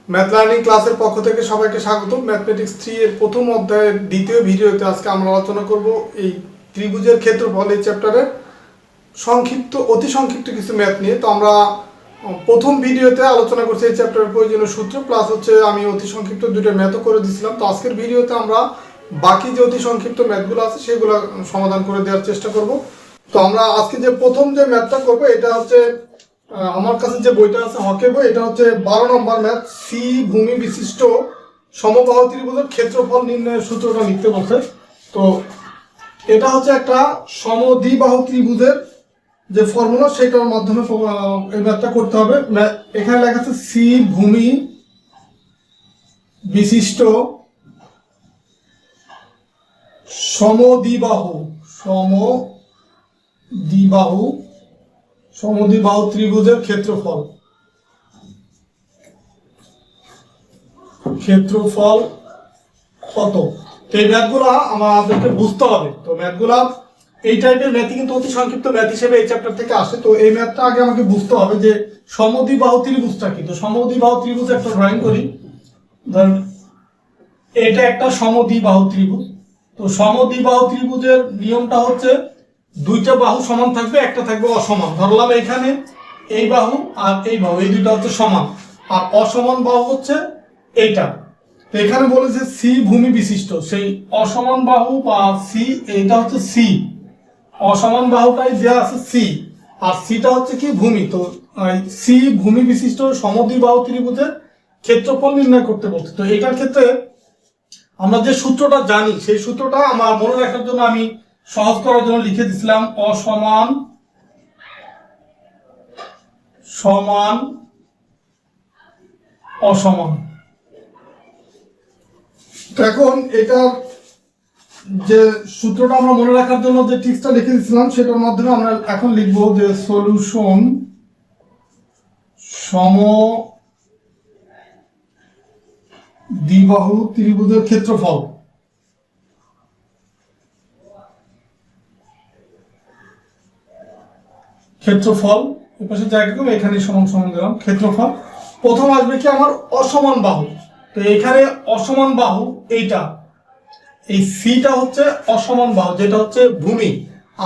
Math learning ক্লাসের পক্ষ থেকে সবাইকে স্বাগত। ম্যাথমেটিক্স 3 এর প্রথম অধ্যায়ের দ্বিতীয় ভিডিওতে আজকে আমরা আলোচনা করব এই ত্রিভুজের ক্ষেত্রফল এই চ্যাপ্টারের অতি সংক্ষিপ্ত কিছু ম্যাথ নিয়ে। তো আমরা প্রথম ভিডিওতে আলোচনা করছি এই চ্যাপ্টারের প্রয়োজনীয় সূত্র, প্লাস হচ্ছে আমি অতি সংক্ষিপ্ত দুটো ম্যাথও করে দিয়েছিলাম। তো আজকের ভিডিওতে আমরা বাকি যে অতি সংক্ষিপ্ত ম্যাথগুলো আছে সেগুলো সমাধান করে দেওয়ার চেষ্টা করব। তো আমরা আজকে যে প্রথম যে ম্যাথটা করবো এটা হচ্ছে আমার কাছে যে বইটা আছে হকের বই, এটা হচ্ছে 12 নম্বর ম্যাথ। সি ভূমি বিশিষ্ট সমবাহু ত্রিভুজের ক্ষেত্রফল নির্ণয়ের সূত্রটা লিখতে বলছে। তো এটা হচ্ছে একটা সমদ্বিবাহু ত্রিভুজের যে ফর্মুলা সেটার মাধ্যমে এই ম্যাথটা করতে হবে। এখানে লেখা আছে সি ভূমি বিশিষ্ট সমদ্বিবাহু ত্রিভুজের ক্ষেত্রফল কত। তো এই ম্যাথগুলা আমাদেরকে বুঝতে হবে। তো ম্যাথগুলা এই টাইপের ম্যাথই কিন্তু অতি সংক্ষিপ্ত ম্যাথ হিসেবে এই চ্যাপ্টার থেকে আসে। তো এই ম্যাথটা আগে আমাকে বুঝতে হবে যে সমদ্বিবাহু ত্রিভুজটা কি। তো সমদ্বিবাহু ত্রিভুজ একটা ড্রয়িং করি। ধরেন এটা একটা সমদ্বিবাহু ত্রিভুজ। তো সমদ্বিবাহু ত্রিভুজের নিয়মটা হচ্ছে দুইটা বাহু সমান থাকবে, একটা থাকবে অসমান। ধরলাম এখানে এই বাহু আর এই বাহু, এই দুইটা হচ্ছে সমান, আর অসমান বাহু হচ্ছে এইটা। তো এখানে বলেছে সি ভূমি বিশিষ্ট, সেই অসমান বাহু বা সি, এইটা হচ্ছে সি, অসমান বাহুটাই যে আছে সি, আর সিটা হচ্ছে কি ভূমি। তো সি ভূমি বিশিষ্ট সমদ্বিবাহু ত্রিভুজের ক্ষেত্রফল নির্ণয় করতে বলছে। তো এটার ক্ষেত্রে আমরা যে সূত্রটা জানি সেই সূত্রটা আমার মনে রাখার জন্য আমি সহজ করার জন্য লিখে দিছিলাম অসমান সমান অসমান। তো এখন এটার যে সূত্রটা আমরা মনে রাখার জন্য যে টিক্সটা লিখে দিয়েছিলাম সেটার মাধ্যমে আমরা এখন লিখবো যে সলিউশন সমদ্বিবাহু ত্রিভুজের ক্ষেত্রফল। এর পাশে জায়গা কম, এখানে সমান সমান দিলাম ক্ষেত্রফল। প্রথম আসবে কি আমার অসমান বাহু। তো এখানে অসমান বাহু এইটা, এই সিটা হচ্ছে অসমান বাহু যেটা হচ্ছে ভূমি,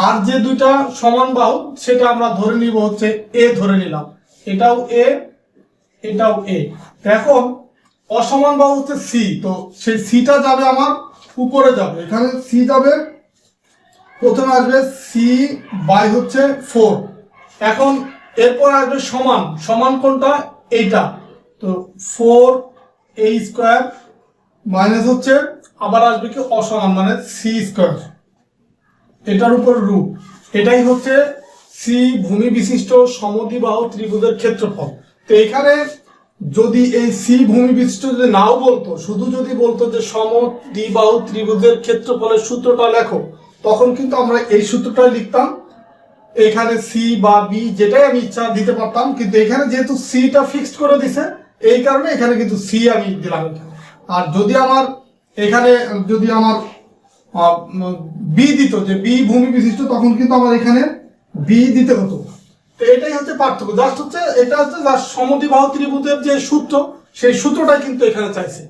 আর যে দুইটা সমান বাহু সেটা আমরা ধরে নিব হচ্ছে এ ধরে নিলাম, এটাও এ এটাও এ। এখন অসমান বাহু হচ্ছে সি, তো সেই সিটা যাবে আমার উপরে যাবে, এখানে সি যাবে, প্রথমে আসবে সি বাই হচ্ছে 4। এখন এরপর আসবে সমান, সমান কোনটা এইটা, তো 4a স্কোয়ার মাইনাস হচ্ছে আবার আসবে কি অসমান মানে সি স্কোয়ার, এটার উপর রুট। এটাই হচ্ছে সি ভূমি বিশিষ্ট সমদ্বিবাহু ত্রিভুজের ক্ষেত্রফল। তো এখানে যদি এই সি ভূমি বিশিষ্ট যদি নাও বলতো, শুধু যদি বলতো যে সমদ্বিবাহু ত্রিভুজের ক্ষেত্রফলের সূত্রটা লেখো, তখন কিন্তু আমরা এই সূত্রটাই লিখতাম, এখানে সি বা বি যেটাই আমি ইচ্ছা দিতে পারতাম। কিন্তু এখানে যেহেতু সিটা ফিক্সড করে দিছে এই কারণে এখানে কিন্তু সি আমি দিলাম এখানে। আর যদি আমার এখানে যদি আমার বি দিত যে বি ভূমি বিশিষ্ট, তখন কিন্তু আমার এখানে বি দিতে হতো। তো এটাই হচ্ছে পার্থক্য। জাস্ট হচ্ছে এটা হচ্ছে সমদ্বিবাহু ত্রিভুজের যে সূত্র সেই সূত্রটাই কিন্তু এখানে চাইছে।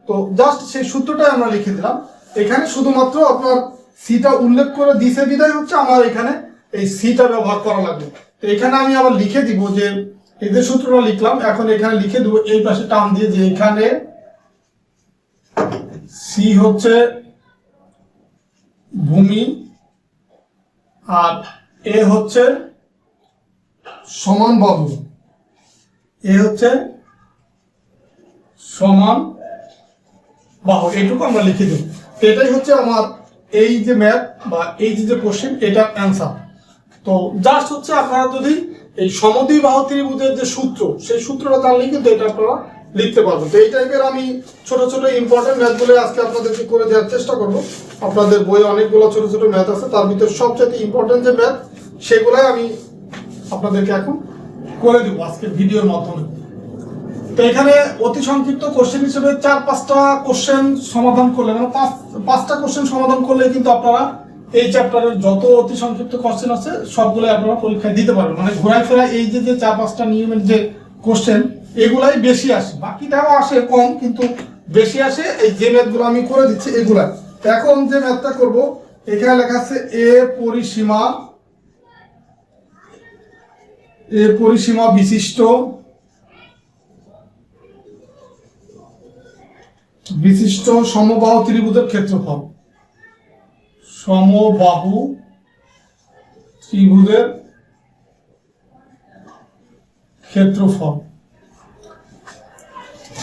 তো জাস্ট সেই সূত্রটাই আমরা লিখে দিলাম। এখানে শুধুমাত্র আপনার সিটা উল্লেখ করে দিছে বিদায় হচ্ছে আমার এখানে এই সিটা ব্যবহার করা লাগবে। তো এখানে আমি আবার লিখে দিব যে এই যে সূত্রটা লিখলাম, এখন এখানে লিখে দেবো এই পাশে টান দিয়ে যে এখানে সি হচ্ছে ভূমি আর এ হচ্ছে সমান বাহু, এ হচ্ছে সমান বাহু, এইটুকু আমরা লিখে দেব। এটাই হচ্ছে আমার এই যে ম্যাথ বা এই যে কোশ্চেন, এটার অ্যান্সার। তো জাস্ট হচ্ছে আপনারা যদি এই সমদ্বিবাহু ত্রিভুজের যে সূত্র সেই সূত্রটা জানলে কিন্তু এটা আপনারা লিখতে পারবেন। তো এই টাইপের আমি ছোট ছোট ইম্পর্টেন্ট ম্যাথগুলো আজকে আপনাদেরকে করে দেওয়ার চেষ্টা করব। আপনাদের বইয়ে অনেকগুলো ছোট ছোট ম্যাথ আছে, তার ভিতরে সবচেয়ে ইম্পর্টেন্ট যে ম্যাথ সেগুলাই আমি আপনাদেরকে এখন করে দেবো আজকের ভিডিওর মাধ্যমে। তো এখানে অতি সংক্ষিপ্ত কোশ্চেন হিসেবে 4-5টা কোশ্চেন সমাধান করলে, মানে 5টা কোশ্চেন সমাধান করলে কিন্তু আপনারা এই চ্যাপ্টারের যত অতি সংক্ষিপ্ত কোশ্চেন আছে সবগুলো আপনারা পরীক্ষায় দিতে পারবেন। মানে ঘোরায় ফেরায় এই যে 4-5টা নিয়মের যে কোশ্চেন এগুলাই বেশি আসে, বাকিটাও আসে কম, কিন্তু বেশি আসে এই যে ম্যাথগুলো আমি করে দিচ্ছি এগুলাই। এখন যে ম্যাথটা করব, এখানে লেখা আছে এ পরিসীমা বিশিষ্ট সমবাহু ত্রিভুজের ক্ষেত্রফল। সমবাহু ত্রিভুজের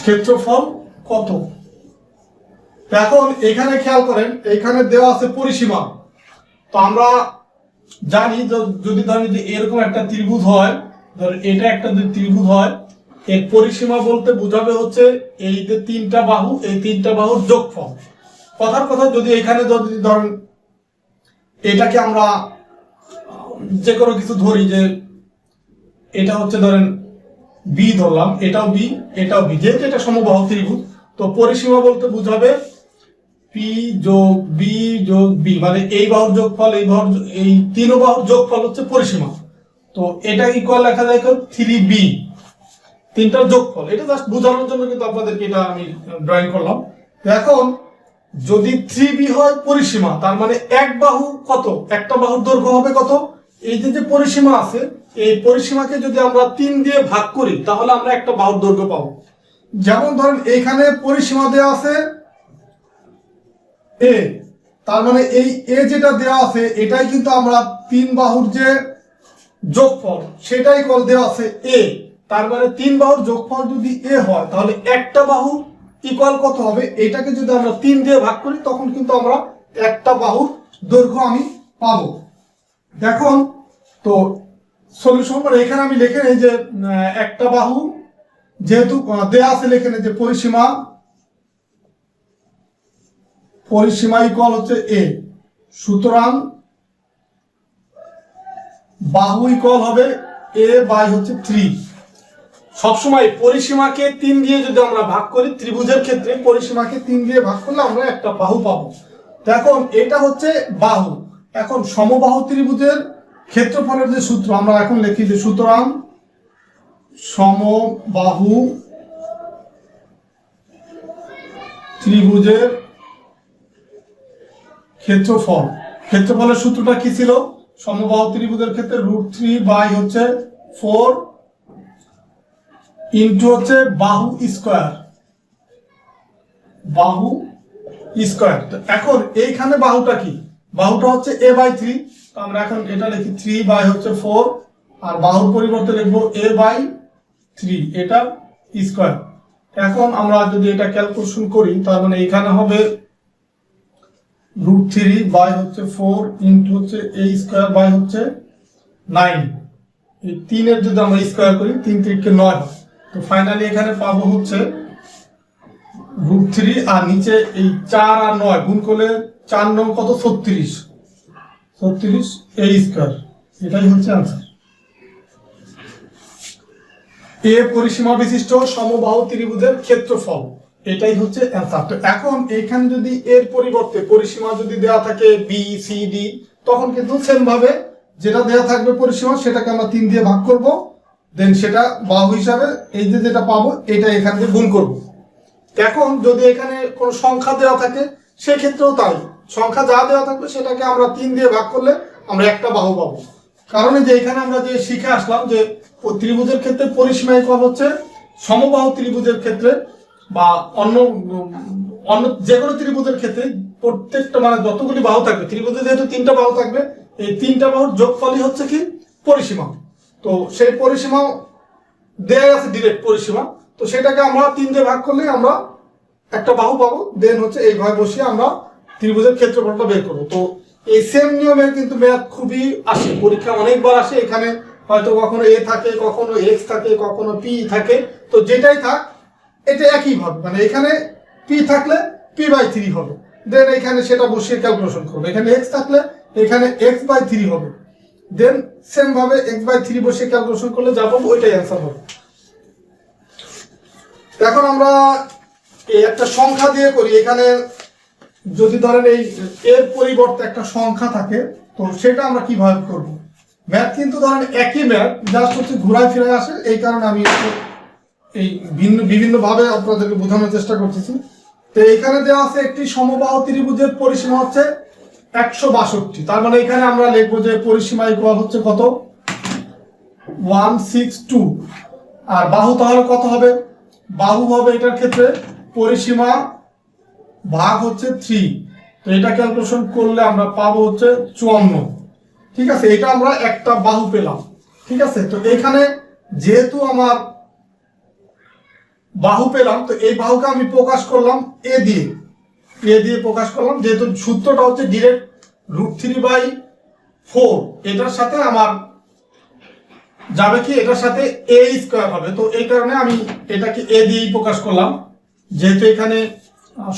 ক্ষেত্রফল কত? এখন এখানে খেয়াল করেন, এখানে দেওয়া আছে পরিসীমা। তো আমরা জানি যদি ধরেন যে এরকম একটা ত্রিভুজ হয়, ধরেন এটা একটা যদি ত্রিভুজ হয়, এর পরিসীমা বলতে বোঝাবে হচ্ছে এই যে তিনটা বাহু, এই তিনটা বাহুর যোগফল। কথার কথা, যদি এখানে যদি ধরেন এটাকে আমরা যে কোনো কিছু ধরি, যে এটা হচ্ছে ধরেন বি ধরলাম, এটাও বি, এটাও বি, যেহেতু এটা সমবাহু ত্রিভুজ, তো পরিসীমা বলতে বোঝাবে পি যোগ বি যোগ বি, মানে এই বাহুর যোগফল এই তিন বাহুর যোগফল হচ্ছে পরিসীমা। তো এটা ইকুয়াল লেখা যায় 3b, তিনটার যোগফল। এটা জাস্ট বোঝানোর জন্য কিন্তু আপনাদেরকে এটা আমি ড্রয়িং করলাম। এখন যদি 3b হয় পরিসীমা, তার মানে এক বাহু কত, একটা বাহুর দৈর্ঘ্য হবে কত? এই যে পরিসীমা আছে, এই পরিসীমাকে যদি আমরা 3 দিয়ে ভাগ করি, তাহলে আমরা একটা বাহুর দৈর্ঘ্য পাবো। যেমন ধরেন এইখানে পরিসীমা দেওয়া আছে এ, তার মানে এই এ যেটা দেওয়া আছে এটাই কিন্তু আমরা তিন বাহুর যে যোগফল সেটাই কল দেওয়া আছে এ। তার মানে তিন বাহুর যোগফল যদি এ হয়, তাহলে একটা বাহু ইকুয়াল কত হবে? এটাকে যদি আমরা 3 দিয়ে ভাগ করি, তখন কিন্তু আমরা একটা বাহুর দৈর্ঘ্য আমি পাবো। দেখুন তো সলিউশন করে এখানে আমি লিখে নেই যে একটা বাহু যেহেতু দেয়া আছে, লিখে নেই যে পরিসীমা ইকুয়াল হচ্ছে এ, সুতরাং বাহু ইকুয়াল হবে এ বাই হচ্ছে 3। সবসময় পরিসীমাকে 3 দিয়ে যদি আমরা ভাগ করি, ত্রিভুজের ক্ষেত্রে পরিসীমাকে 3 দিয়ে ভাগ করলে আমরা একটা বাহু পাবো। তো এখন এটা হচ্ছে বাহু। এখন সমবাহু ত্রিভুজের ক্ষেত্রফলের যে সূত্র আমরা এখন লিখি, যে সুতরাং সমবাহু ত্রিভুজের ক্ষেত্রফলের সূত্রটা কি ছিল? সমবাহু ত্রিভুজের ক্ষেত্রে √3 বাই হচ্ছে 4 ইন্টু হচ্ছে বাহু স্কয়ার। তো এখন এইখানে বাহুটা কি? বাহুটা হচ্ছে a বাই 3। তো আমরা এখন এটা লিখি 3 বাই হচ্ছে 4, আর বাহুর পরিবর্তে লিখবো a বাই 3, এটা স্কয়ার। এখন আমরা যদি এটা ক্যালকুলেশন করি, তার মানে এখানে হবে √3 বাই হচ্ছে 4 ইন্টু হচ্ছে a স্কয়ার বাই হচ্ছে 9। এই 3 এর যদি আমরা স্কয়ার করি, 3 3 9 হয়। তো ফাইনালি এখানে পাবো হচ্ছে √3, আর নিচে এই 4 আর 9 গুণ করলে 4 9 কত? 36 a স্কয়ার। এটাই হচ্ছে आंसर। এ পরিসীমা বিশিষ্ট সমবাহু ত্রিভুজের ক্ষেত্রফল, এটাই হচ্ছে आंसर। তো এখন এখানে যদি এর পরিবর্তে পরিসীমা যদি দেওয়া থাকে বি সি ডি, তখন কিন্তু সেম ভাবে যেটা দেওয়া থাকবে পরিসীমা, সেটাকে আমরা 3 দিয়ে ভাগ করব, দেন সেটা বাহু হিসাবে এই যে যেটা পাবো এটা এখান থেকে গুণ করব। এখন যদি এখানে কোনো সংখ্যা দেওয়া থাকে, সেক্ষেত্রেও তাই, সংখ্যা যা দেওয়া থাকবে সেটাকে আমরা 3 দিয়ে ভাগ করলে আমরা একটা বাহু পাবো। কারণ যে এখানে আমরা যে শিখে আসলাম যে ত্রিভুজের ক্ষেত্রে পরিসীমা ইকুয়াল হচ্ছে সমবাহু ত্রিভুজের ক্ষেত্রে বা অন্য যে কোনো ত্রিভুজের ক্ষেত্রে প্রত্যেকটা মানে যতগুলি বাহু থাকবে, ত্রিভুজে যেহেতু 3টা বাহু থাকবে, এই 3টা বাহুর যোগফলই হচ্ছে কি? পরিসীমা। তো সেই পরিসীমা দেয়া আছে ডিরেক্ট পরিসীমা, তো সেটাকে আমরা 3 দিয়ে ভাগ করলে আমরা একটা বাহু পাবো। দেন হচ্ছে এইভাবে বসিয়ে আমরা ত্রিভুজের ক্ষেত্রফলটা বের করবো। তো এই সেম নিয়মের কিন্তু ম্যাথ খুবই আসে, পরীক্ষা অনেকবার আসে। এখানে হয়তো কখনো এ থাকে, কখনো এক্স থাকে, কখনো পি থাকে। তো যেটাই থাক এটা একই ভাবে, মানে এখানে পি থাকলে পি বাই 3 হবে, দেন এখানে সেটা বসিয়ে ক্যালকুলেশন করবে। এখানে এক্স থাকলে এখানে এক্স বাই 3 হবে, দেন সেম ভাবে এক্স বাই 3 বসিয়ে ক্যালকুলেশন করলে যা পাবো ওইটাই অ্যান্সার হবে। এখন আমরা এই একটা সংখ্যা দিয়ে করি। এখানে যদি ধরেন এই এর পরিবর্তে একটা সংখ্যা থাকে, তো সেটা আমরা কিভাবে করব? ম্যাথ কিন্তু ধরেন একই ম্যাথ, জাস্ট হচ্ছে ঘুরায় ফিরে আসে, এই কারণে আমি এই বিভিন্ন ভাবে আপনাদেরকে বোঝানোর চেষ্টা করতেছি। তো এখানে দেওয়া আছে একটি সমবাহু ত্রিভুজের পরিসীমা হচ্ছে 162। তার মানে এখানে আমরা লিখবো যে পরিসীমা ইকুয়াল হচ্ছে কত, 162। আর বাহু তাহলে কত হবে, বাহু হবে এটার ক্ষেত্রে পরিসীমা ভাগ হচ্ছে 3। তো এটা ক্যালকুলেশন করলে আমরা পাবো হচ্ছে 54। ঠিক আছে, এটা আমরা একটা বাহু পেলাম। ঠিক আছে, তো এখানে যেহেতু আমার বাহু পেলাম, তো এই বাহুকে আমি প্রকাশ করলাম এ দিয়ে প্রকাশ করলাম, যেহেতু সূত্রটা হচ্ছে ডিরেক্ট √3/4। এটার সাথে আমার যাবে কি, এটার সাথে a স্কয়ার হবে। তো এই কারণে আমি এটাকে a দিয়েই প্রকাশ করলাম, যেহেতু এখানে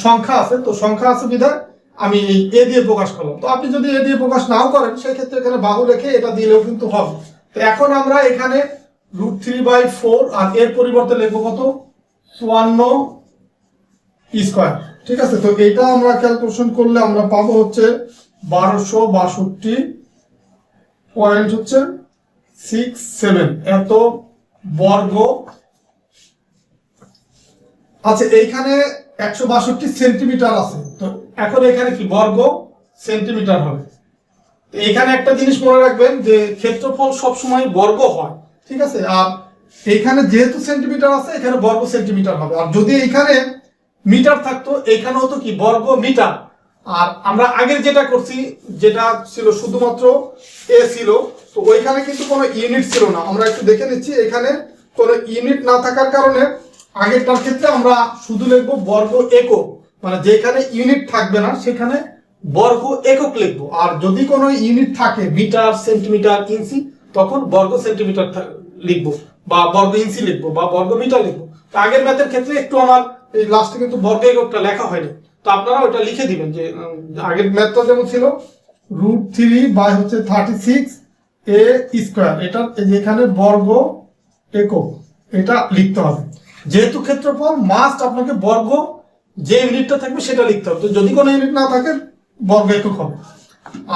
সংখ্যা আছে, তো সংখ্যা আছে বিধায় আমি এই a দিয়ে প্রকাশ করলাম। তো আপনি যদি a দিয়ে প্রকাশ নাও করেন, সেক্ষেত্রে এখানে বাহু রেখে এটা দিলেও কিন্তু হবে। তো এখন আমরা এখানে √3/4 আর এর পরিবর্তে লিখবো কত, 54 স্কয়ার। ঠিক আছে, তো এইটা আমরা ক্যালকুলেশন করলে আমরা পাবো হচ্ছে 1262.67 এত বর্গ। আচ্ছা, এইখানে 162 সেন্টিমিটার আছে, তো এখন এখানে কি বর্গ সেন্টিমিটার হবে। এইখানে একটা জিনিস মনে রাখবেন যে ক্ষেত্রফল সবসময় বর্গ হয়। ঠিক আছে, আর এইখানে যেহেতু সেন্টিমিটার আছে, এখানে বর্গ সেন্টিমিটার হবে। আর যদি এইখানে মিটার থাকতো, এইখানে হতো কি বর্গ মিটার। আর আমরা আগের যেটা করছি, যেটা ছিল শুধুমাত্র এ ছিল, তো ওইখানে কিন্তু কোনো ইউনিট ছিল না। আমরা একটু দেখে নিচ্ছি, এখানে কোনো ইউনিট না থাকার কারণে আগেরটার ক্ষেত্রে আমরা শুধু লিখবো বর্গ একক, মানে যেখানে ইউনিট থাকবে না সেখানে বর্গ একক লিখবো। আর যদি কোনো ইউনিট থাকে মিটার, সেন্টিমিটার, ইঞ্চি, তখন বর্গ সেন্টিমিটার লিখবো, বা বর্গ ইঞ্চি লিখবো, বা বর্গ মিটার লিখবো। তো আগের ম্যাথের ক্ষেত্রে একটু আমার এই লাস্টে কিন্তু বর্গ এককটা লেখা হয়নি, তো আপনারা ওটা লিখে দিবেন যে আগের ম্যাথটা যেমন ছিল √3/36 a স্কয়ার, এটা এখানে বর্গ একক এটা লিখতে হবে। যেহেতু ক্ষেত্রফল মাস্ট আপনাকে বর্গ যে ইউনিটটা থাকবে সেটা লিখতে হবে। তো যদি কোনো ইউনিট না থাকে বর্গ একক হবে,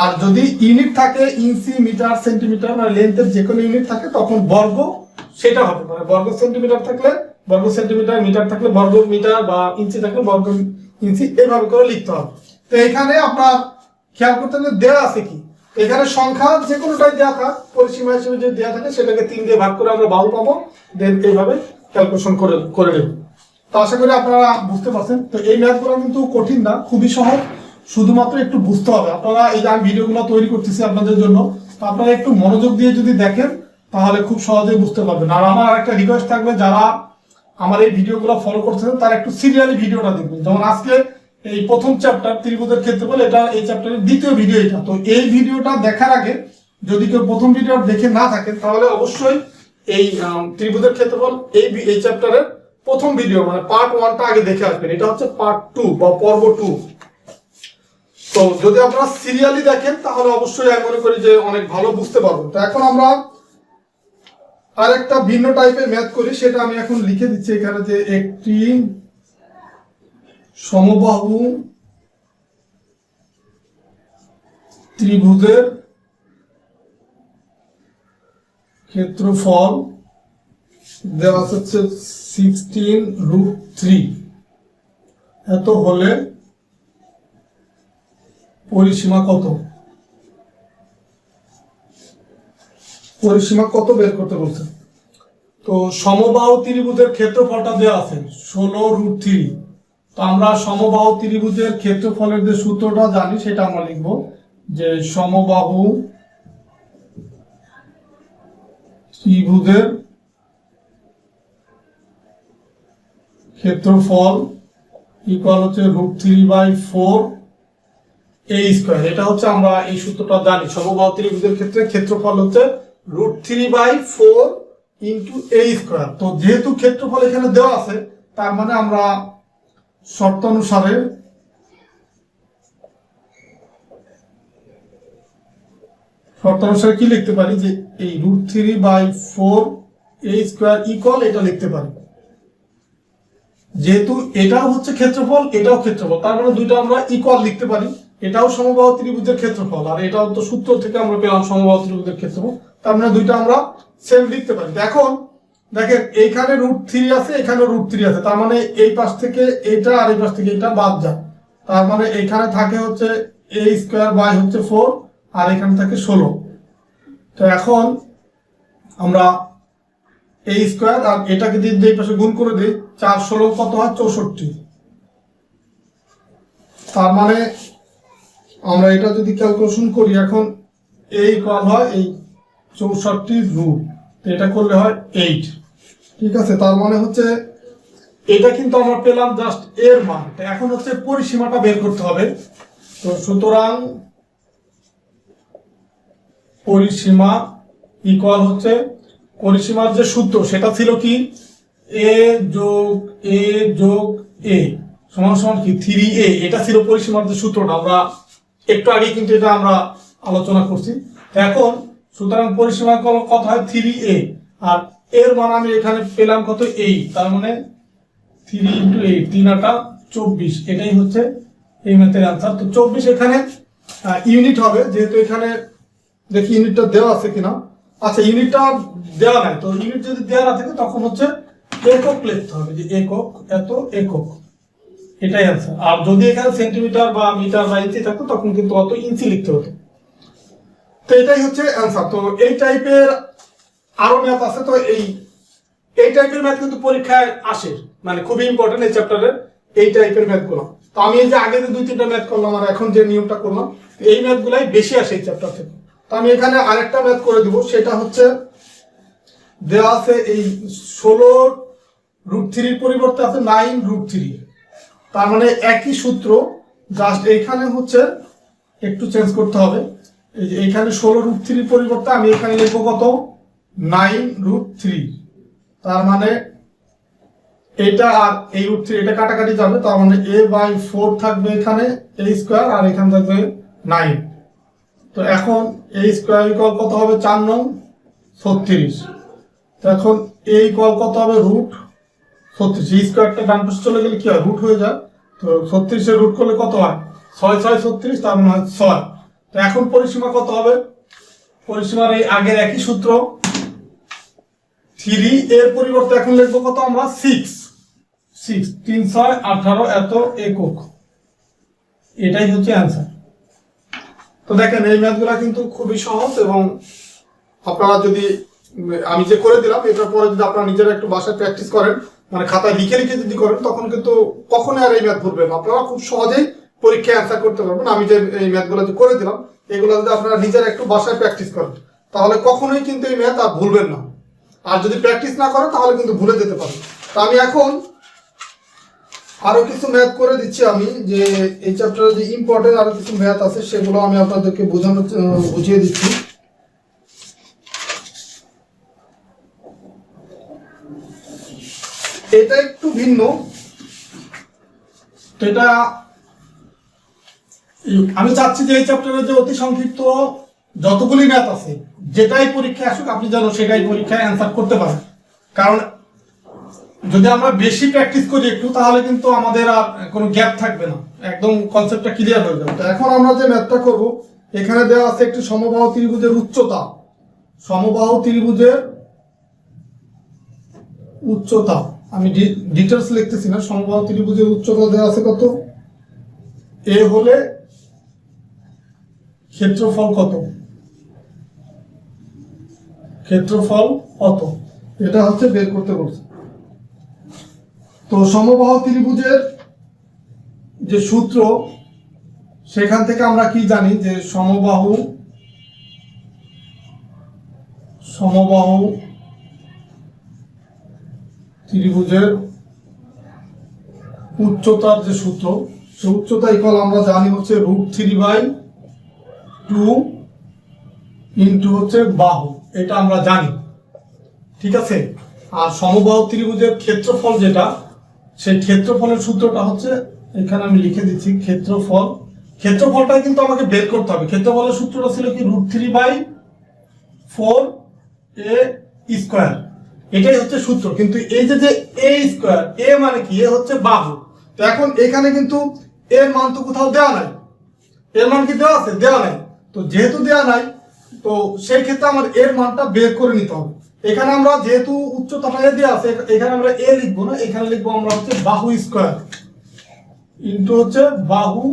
আর যদি ইউনিট থাকে ইঞ্চি, মিটার, সেন্টিমিটার, মানে লেন্থের যে কোনো ইউনিট থাকে তখন বর্গ সেটা হবে। মানে বর্গ সেন্টিমিটার থাকলে বর্গ সেন্টিমিটার, মিটার থাকলে বর্গ মিটার, বা ইঞ্চি থাকলে বর্গ ইঞ্চি, এইভাবে করে লিখতে হবে। তো এখানে আপনার খেয়াল করতে হবে দেওয়া আছে কি, এখানে সংখ্যা যে কোনোটাই দেওয়া থাক, পরিসীমা হিসেবে যদি দেওয়া থাকে সেটাকে 3 দিয়ে ভাগ করে আমরা বাহু পাবো, দেন এইভাবে ক্যালকুলেশন করে দেব। তো আশা করি আপনারা বুঝতে পারছেন। তো এই ম্যাথগুলো কিন্তু কঠিন না, খুবই সহজ, শুধুমাত্র একটু বুঝতে হবে। আপনারা এই যে আমি ভিডিওগুলো তৈরি করতেছি আপনাদের জন্য, তো আপনারা একটু মনোযোগ দিয়ে যদি দেখেন তাহলে খুব সহজেই বুঝতে পারবেন। আর আমার একটা রিকোয়েস্ট থাকবে, যারা আমার এই ভিডিওগুলো ফলো করছেন তারা একটু সিরিয়ালি ভিডিওটা দেখবেন। যেমন আজকে এই প্রথম চ্যাপ্টার ত্রিভুজের ক্ষেত্রফল, এটা এই চ্যাপ্টারের দ্বিতীয় ভিডিও এটা। তো এই ভিডিওটা দেখার আগে যদি কেউ প্রথম ভিডিও দেখে না থাকেন, তাহলে অবশ্যই এই ত্রিভুজের ক্ষেত্রফল এই চ্যাপ্টারের প্রথম ভিডিও মানে পার্ট 1টা আগে দেখে আসবেন। এটা হচ্ছে পার্ট 2 বা পর্ব 2। তো যদি আপনারা সিরিয়ালি দেখেন তাহলে অবশ্যই আমি মনে করি যে অনেক ভালো বুঝতে পারবেন। তো এখন আমরা আরেকটা ভিন্ন টাইপের ম্যাথ করি, সেটা আমি এখন লিখে দিচ্ছি এখানে, যে একটি সমবাহু ত্রিভুজের ক্ষেত্রফল দেওয়া হচ্ছে 16√3 এত হলে পরিসীমা কত, পরিসীমা কত বের করতে বলছে। তো সমবাহু ত্রিভুজের ক্ষেত্রফলটা দেওয়া আছে 16√3। তো আমরা সমবাহু ত্রিভুজের ক্ষেত্রফলের যে সূত্রটা জানি সেটা আমরা লিখব, যে সমবাহু ত্রিভুজের ক্ষেত্রফল ইকুয়াল হচ্ছে √3/4 a স্কয়ার। এটা হচ্ছে আমরা এই সূত্রটা জানি, সমবাহু ত্রিভুজের ক্ষেত্রে ক্ষেত্রফল হচ্ছে √3/4 ইন্টু a স্কয়ার। তো যেহেতু ক্ষেত্রফল এখানে দেওয়া আছে, তার মানে আমরা শর্ত অনুসারে কি লিখতে পারি, যে এই √3/4 a স্কয়ার ইকুয়াল এটা লিখতে পারি। যেহেতু এটাও হচ্ছে ক্ষেত্রফল, এটাও ক্ষেত্রফল, তার মানে দুইটা আমরা ইকুয়াল লিখতে পারি। এটাও সমবাহু ত্রিভুজের ক্ষেত্রফল, আর এটাও তো সূত্র থেকে আমরা পেলাম সমবাহু ত্রিভুজের ক্ষেত্রফল, তার মানে দুইটা আমরা সেম লিখতে পারি। এখন দেখেন এইখানে √3 আছে, এখানে √3 আছে, তার মানে এই পাশ থেকে এটা আর এই পাশ থেকে এটা বাদ যায়। তার মানে এখানে থাকে হচ্ছে a²/4 আর এখানে থাকে 16। তো এখন আমরা a² আর এটাকে দিয়ে এই পাশে গুণ করে দিই, 4×16 কত হয়? 64। তার মানে আমরা এটা যদি ক্যালকুলেশন করি, এখন a ইকুয়াল হয় এই 64√, তো এটা করলে হয় 8। ঠিক আছে, তার মানে হচ্ছে এটা কিন্তু আমরা পেলাম জাস্ট এর মান। এখন হচ্ছে পরিসীমাটা বের করতে হবে। তো সুতরাং পরিসীমা ইকুয়াল হচ্ছে, পরিসীমার যে সূত্র সেটা ছিল কি, a + a + a সমান সমান কি 3a। এটা ছিল পরিসীমার যে সূত্রটা, আমরা একটু আগে কিন্তু এটা আমরা আলোচনা করছি। এখন সুতরাং পরিসীমা কত হয়? 3a, আর এর মান আমি এখানে পেলাম কত? 8। তার মানে 3 × 8, 3×8 24। এটাই হচ্ছে এই ম্যাথের আনসার। তো 24 এখানে ইউনিট হবে, যেহেতু এখানে দেখি ইউনিটটা দেওয়া আছে কিনা। আচ্ছা, ইউনিটটা দেওয়া নাই, তো ইউনিট যদি দেওয়া না থাকে তখন হচ্ছে একক লিখতে হবে, যে একক, এত একক, এটাই আনসার। আর যদি এখানে সেন্টিমিটার বা মিটার বা ইঞ্চি থাকতো তখন কিন্তু অত ইঞ্চি লিখতে হতো। তো এটাই হচ্ছে অ্যান্সার। তো এই টাইপের আরো ম্যাথ আছে। তো এই টাইপের ম্যাথ কিন্তু পরীক্ষায় আসে, মানে খুবই ইম্পর্টেন্ট এই চ্যাপ্টারের এই টাইপের ম্যাথগুলো। তো আমি এই যে আগে যে 2-3টা ম্যাথ করলাম আর এখন যে নিয়মটা করলাম, এই ম্যাথগুলাই বেশি আসে এই চ্যাপ্টার থেকে। তো আমি এখানে আরেকটা ম্যাথ করে দিব, সেটা হচ্ছে দেওয়া আছে এই 16√3 পরিবর্তে আছে 9√3। তার মানে একই সূত্র, জাস্ট এইখানে হচ্ছে একটু চেঞ্জ করতে হবে। এই যে এইখানে 16√3 পরিবর্তে আমি এখানে লিখবো কত? 9√3। তার মানে এটা আর এই √3 এটা কাটাকাটি যাবে, তার মানে a/4 থাকবে এখানে, a² আর এখানে থাকবে 9। তো এখন a² ইকুয়াল কত হবে? 4×9 = 36। তো এখন a ইকুয়াল কত হবে? √36। এই স্কয়ারটা ডান পাশে চলে গেলে কি হয়? রুট হয়ে যায়। তো 36 এর রুট করলে কত হয়? 6×6 = 36, তার মানে হয় 6। তো এখন পরিসীমা কত হবে? পরিসীমার এই আগের একই সূত্র, 3 এর পরিবর্তে এখন লিখবো কত আমরা? 6। 3×6 = 18 এত একক। এটাই হচ্ছে অ্যান্সার। তো দেখেন এই ম্যাথগুলা কিন্তু খুবই সহজ, এবং আপনারা যদি আমি যে করে দিলাম এটার পরে যদি আপনারা নিজেরা একটু বাসায় প্র্যাকটিস করেন, মানে খাতায় লিখে লিখে যদি করেন, তখন কিন্তু কখনোই আর এই ম্যাথ ভুলবেন না। আপনারা খুব সহজেই পরীক্ষায় অ্যান্সার করতে পারবেন। আমি যে এই ম্যাথগুলো যে করে দিলাম, এগুলো যদি আপনারা নিজেরা একটু বাসায় প্র্যাকটিস করেন, তাহলে কখনোই কিন্তু এই ম্যাথ আর ভুলবেন না। আর যদি প্র্যাকটিস না করেন তাহলে কিন্তু ভুলে যেতে পারেন। তো আমি এখন আরো কিছু ম্যাথ করে দিচ্ছি, আমি যে এই চ্যাপ্টারে যে ইম্পর্টেন্ট আরো কিছু ম্যাথ আছে সেগুলো আমি আপনাদেরকে বুঝিয়ে দিচ্ছি। এটা একটু ভিন্ন। তো এটা আমি চাচ্ছি যে এই চ্যাপ্টারে যে অতি সংক্ষিপ্ত যতগুলি ম্যাথ আছে, যেটাই পরীক্ষায় আসুক আপনি যেন সেটাই পরীক্ষায় অ্যান্সার করতে পারেন। কারণ যদি আমরা বেশি প্র্যাকটিস করি একটু, তাহলে কিন্তু আমাদের আর কোনো গ্যাপ থাকবে না, একদম কনসেপ্টটা ক্লিয়ার হয়ে যাবে। তো এখন আমরা যে ম্যাথটা করব, এখানে দেওয়া আছে একটি সমবাহু ত্রিভুজের উচ্চতা। সমবাহু ত্রিভুজের উচ্চতা, আমি ডিটেলস লিখতেছি না। সমবাহু ত্রিভুজের উচ্চতা দেওয়া আছে কত? এ হলে ক্ষেত্রফল কত? ক্ষেত্রফল কত? এটা হচ্ছে বের করতে বলছে। তো সমবাহু ত্রিভুজের যে সূত্র, সেখান থেকে আমরা কি জানি যে সমবাহু ত্রিভুজের উচ্চতার যে সূত্র, সে উচ্চতা ইকুয়াল আমরা জানি হচ্ছে √3/2 ইন্টু হচ্ছে বাহু। এটা আমরা জানি, ঠিক আছে। আর সমবাহু ত্রিভুজের ক্ষেত্রফল যেটা, সেই ক্ষেত্রফলের সূত্রটা হচ্ছে এখানে আমি লিখে দিচ্ছি। ক্ষেত্রফলটা কিন্তু আমাকে বের করতে হবে। ক্ষেত্রফলের সূত্রটা ছিল কি? √3/4 a²। এটাই হচ্ছে সূত্র। কিন্তু এই যে a², এ মানে কি? এ হচ্ছে বাহু। তো এখন এখানে কিন্তু এর মান তো কোথাও দেওয়া নাই। এর মান কি দেওয়া আছে? দেওয়া নাই। তো যেহেতু দেওয়া নাই, তো সেই ক্ষেত্রে আমার এর মানটা বের করে নিতে হবে। এখানে আমরা যেহেতু উচ্চতাটা এ দেওয়া আছে, এখানে আমরা এ লিখবো না, এখানে লিখবো আমরা হচ্ছে বাহু স্কোয়ার ইন্টু হচ্ছে বাহু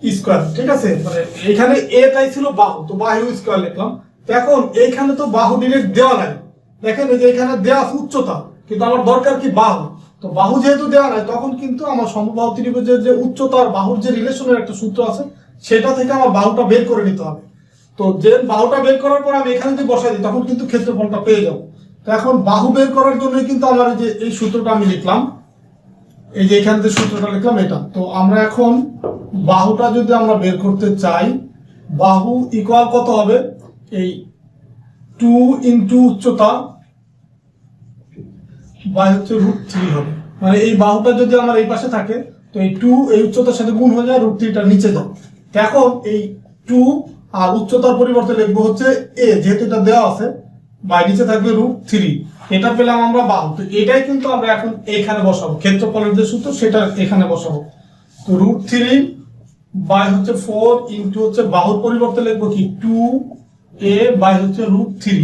স্কোয়ার। ঠিক আছে, মানে এখানে এটাই ছিল বাহু, তো বাহু স্কোয়ার লিখলাম। এখন এইখানে তো বাহু ডিরেক্ট দেওয়া নাই, দেখেন এই যে এখানে দেওয়া আছে উচ্চতা, কিন্তু আমার দরকার কি বাহু। তো বাহু যেহেতু দেওয়া নাই, তখন কিন্তু আমার সমবাহু ত্রিভুজের যে উচ্চতা আর বাহুর যে রিলেশনের একটা সূত্র আছে, সেটা থেকে আমার বাহুটা বের করে নিতে হবে। তো যে বাহুটা বের করার পর আমি এখানে যদি বসাই দিই, তখন কিন্তু ক্ষেত্রফলটা পেয়ে যাবো। তো এখন বাহু বের করার জন্য কিন্তু আমার যে এই সূত্রটা আমি লিখলাম, এই যে এখানে যে সূত্রটা লিখলাম এটা। তো আমরা এখন বাহুটা যদি আমরা বের করতে চাই, বাহু ইকুয়াল কত হবে, এই 2 ইন্টু উচ্চতা বাই হচ্ছে √3 হবে। মানে এই বাহুটা যদি আমার এই পাশে থাকে, তো এই 2 এই উচ্চতার সাথে গুণ হয়ে যায়, √3টা নিচে যায়। এখন এই 2 আর উচ্চতার পরিবর্তে লিখবো হচ্ছে এ, যেহেতু এটা দেওয়া আছে, বাই নিচে থাকবে √3। এটা পেলাম আমরা বাহু। তো এটাই কিন্তু আমরা এখন এখানে বসাবো, ক্ষেত্রফলের যে সূত্র সেটা এখানে বসাবো। তো √3 বাই হচ্ছে 4 ইন্টু হচ্ছে বাহুর পরিবর্তে লিখবো কি 2a বাই হচ্ছে √3,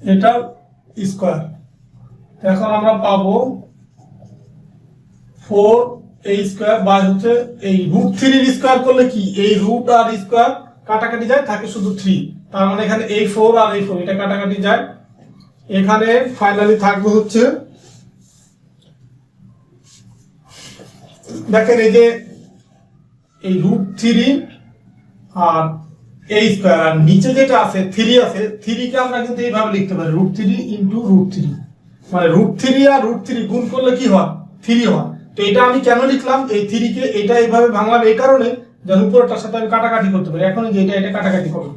এটা স্কোয়ার। এখন আমরা পাবো 4a স্কোয়ার বাই হচ্ছে এই √3 স্কোয়ার করলে কি, এই রুট আর স্কোয়ার কাটাকাটি যায়, থাকে শুধু 3। তার মানে এখানে এই 4 আর এই 4 এটা কাটাকাটি যায়। এখানে ফাইনালি থাকবে হচ্ছে, দেখেন এই যে এই √3 আর a স্কোয়ার, আর নিচে যেটা আছে 3 আছে, 3 কে আমরা কিন্তু এইভাবে লিখতে পারি √3 ইন্টু √3, মানে √3 আর √3 গুণ করলে কি হয়, 3 হয়। তো এটা আমি কেন লিখলাম, এই 3 কে এটা এইভাবে ভাঙলাম এই কারণে, যেন উপরটার সাথে আমি কাটাকাটি করতে পারি। এখন যে এটা কাটাকাটি করবো,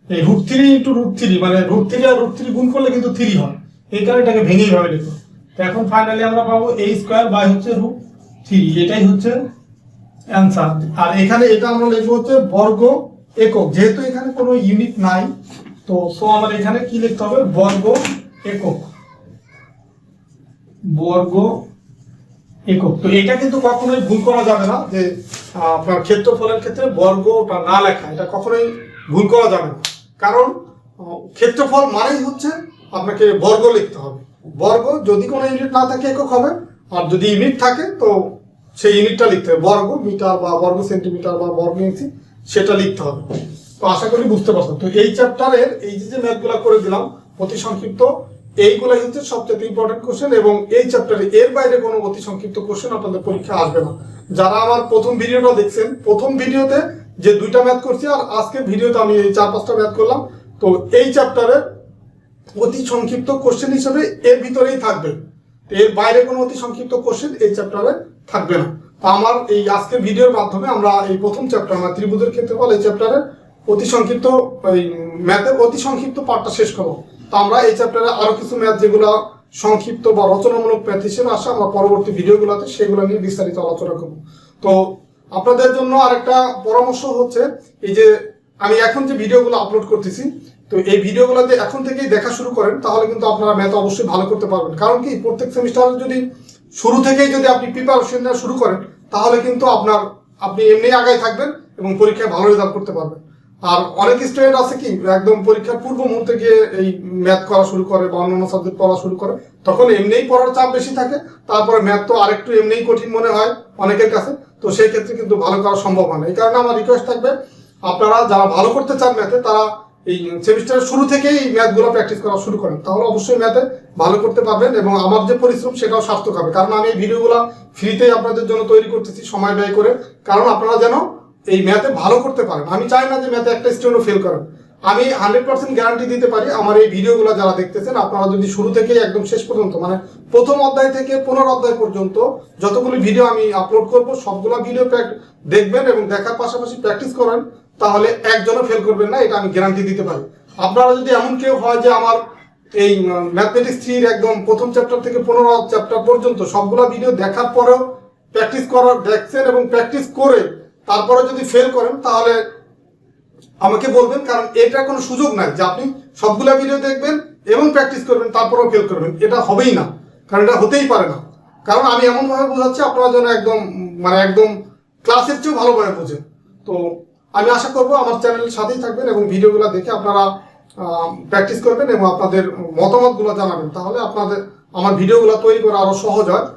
এই √3 ইন্টু √3, মানে √3 আর √3 গুণ করলে কিন্তু 3 হয়, এই কারণে এটাকে ভেঙে এইভাবে লিখবো। তো এখন ফাইনালি আমরা পাবো a স্কোয়ার বাই হচ্ছে √3, এটাই হচ্ছে অ্যান্সার। আর এখানে এটা আমরা লিখবো হচ্ছে বর্গ একক, যেহেতু এখানে কোনো ইউনিট নাই, তো আমার এখানে কি লিখতে হবে, বর্গ একক, বর্গ একক। তো এটা কিন্তু কখনোই ভুল করা যাবে না, যে আপনার ক্ষেত্রফলের ক্ষেত্রে বর্গটা না লেখা, এটা কখনোই ভুল করা যাবে না। কারণ ক্ষেত্রফল মানেই হচ্ছে আপনাকে বর্গ লিখতে হবে। বর্গ যদি কোনো ইউনিট না থাকে একক হবে, আর যদি ইউনিট থাকে তো সেই ইউনিটটা লিখতে হবে, বর্গ মিটার বা বর্গ সেন্টিমিটার বা বর্গ ইঞ্চি, সেটা লিখতে হবে। তো আশা করি বুঝতে পারছেন। তো এই চ্যাপ্টারের এই যে ম্যাথগুলো করে দিলাম অতি সংক্ষিপ্ত, এইগুলাই হচ্ছে সবচেয়ে ইম্পর্টেন্ট কোশ্চেন, এবং এই চ্যাপ্টারে এর বাইরে কোনো অতি সংক্ষিপ্ত কোশ্চেন আপনাদের পরীক্ষা আসবে না। যারা আমার প্রথম ভিডিওটা দেখছেন, প্রথম ভিডিওতে যে 2টা ম্যাথ করছি, আর আজকের ভিডিওতে আমি এই 4-5টা ম্যাথ করলাম, তো এই চ্যাপ্টারের অতি সংক্ষিপ্ত কোশ্চেন হিসেবে এর ভিতরেই থাকবে, এর বাইরে কোনো অতি সংক্ষিপ্ত কোশ্চেন এই চ্যাপ্টারে থাকবে না। তো আমার এই আজকের ভিডিওর মাধ্যমে আমরা এই প্রথম চ্যাপ্টার, মানে ত্রিভুজের ক্ষেত্রফল, এই চ্যাপ্টারের অতি সংক্ষিপ্ত এই ম্যাথের অতি সংক্ষিপ্ত পার্টটা শেষ করবো। তো আমরা এই চ্যাপ্টারে আরো কিছু ম্যাথ যেগুলো সংক্ষিপ্ত বা রচনামূলক ম্যাথ হিসেবে আসে, আমরা পরবর্তী ভিডিওগুলোতে সেগুলো নিয়ে বিস্তারিত আলোচনা করবো। তো আপনাদের জন্য আরেকটা পরামর্শ হচ্ছে, এই যে আমি এখন যে ভিডিওগুলো আপলোড করতেছি, তো এই ভিডিওগুলোতে এখন থেকেই দেখা শুরু করেন, তাহলে কিন্তু আপনারা ম্যাথ অবশ্যই ভালো করতে পারবেন। কারণ কি, প্রত্যেক সেমিস্টারে যদি শুরু থেকেই যদি আপনি প্রিপারেশন নেওয়া শুরু করেন, তাহলে কিন্তু আপনি এমনি আগায় থাকবেন এবং পরীক্ষায় ভালো রেজাল্ট করতে পারবেন। আর অনেক স্টুডেন্ট আছে কি, একদম পরীক্ষার পূর্ব মুহূর্তে গিয়ে এই ম্যাথ করা শুরু করে বা অন্যান্য সাবজেক্ট পড়া শুরু করে, তখন এমনিই পড়ার চাপ বেশি থাকে, তারপরে ম্যাথ তো আরেকটু এমনিই কঠিন মনে হয় অনেকের কাছে, তো সেই ক্ষেত্রে কিন্তু ভালো করা সম্ভব হয় না। এই কারণে আমার রিকোয়েস্ট থাকবে, আপনারা যারা ভালো করতে চান ম্যাথে, তারা এই সেমিস্টারের শুরু থেকেই এই ম্যাথগুলো প্র্যাকটিস করা শুরু করেন, তাহলে অবশ্যই ম্যাথে ভালো করতে পারবেন, এবং আমার যে পরিশ্রম সেটাও সার্থক হবে। কারণ আমি এই ভিডিওগুলো ফ্রিতেই আপনাদের জন্য তৈরি করতেছি, সময় ব্যয় করে, কারণ আপনারা যেন এই ম্যাথে ভালো করতে পারেন। আমি চাই না যে ম্যাথে একটা স্টুডেন্টও ফেল করেন। আমি 100% গ্যারান্টি দিতে পারি, আমার এই ভিডিওগুলো যারা দেখতেছেন, আপনারা যদি শুরু থেকেই একদম শেষ পর্যন্ত, মানে প্রথম অধ্যায় থেকে 15 অধ্যায় পর্যন্ত যতগুলো ভিডিও আমি আপলোড করব, সবগুলো ভিডিও দেখবেন এবং দেখার পাশাপাশি প্র্যাকটিস করেন, তাহলে একজনও ফেল করবেন না, এটা আমি গ্যারান্টি দিতে পারি। আপনারা যদি এমন কেউ হয় যে আমার এই ম্যাথমেটিক্স 3 একদম প্রথম চ্যাপ্টার থেকে 15 চ্যাপ্টার পর্যন্ত সবগুলো ভিডিও দেখার পরেও প্র্যাকটিস দেখছেন এবং প্র্যাকটিস করে তারপরে যদি ফেল করেন, তাহলে আমাকে বলবেন, কারণ এটা কোনো সুযোগ নাই যে আপনি সবগুলা ভিডিও দেখবেন এবং প্র্যাকটিস করবেন তারপরেও ফেল করবেন, এটা হবেই না, কারণ এটা হতেই পারে না। কারণ আমি এমনভাবে বোঝাচ্ছি আপনারা যেন একদম ক্লাসের চেয়েও ভালোভাবে বোঝেন। তো আমি আশা করবো আমার চ্যানেলের সাথেই থাকবেন এবং ভিডিওগুলো দেখে আপনারা প্র্যাকটিস করবেন এবং আপনাদের মতামতগুলো জানাবেন, তাহলে আপনাদের আমার ভিডিওগুলো তৈরি করা আরো সহজ হয়।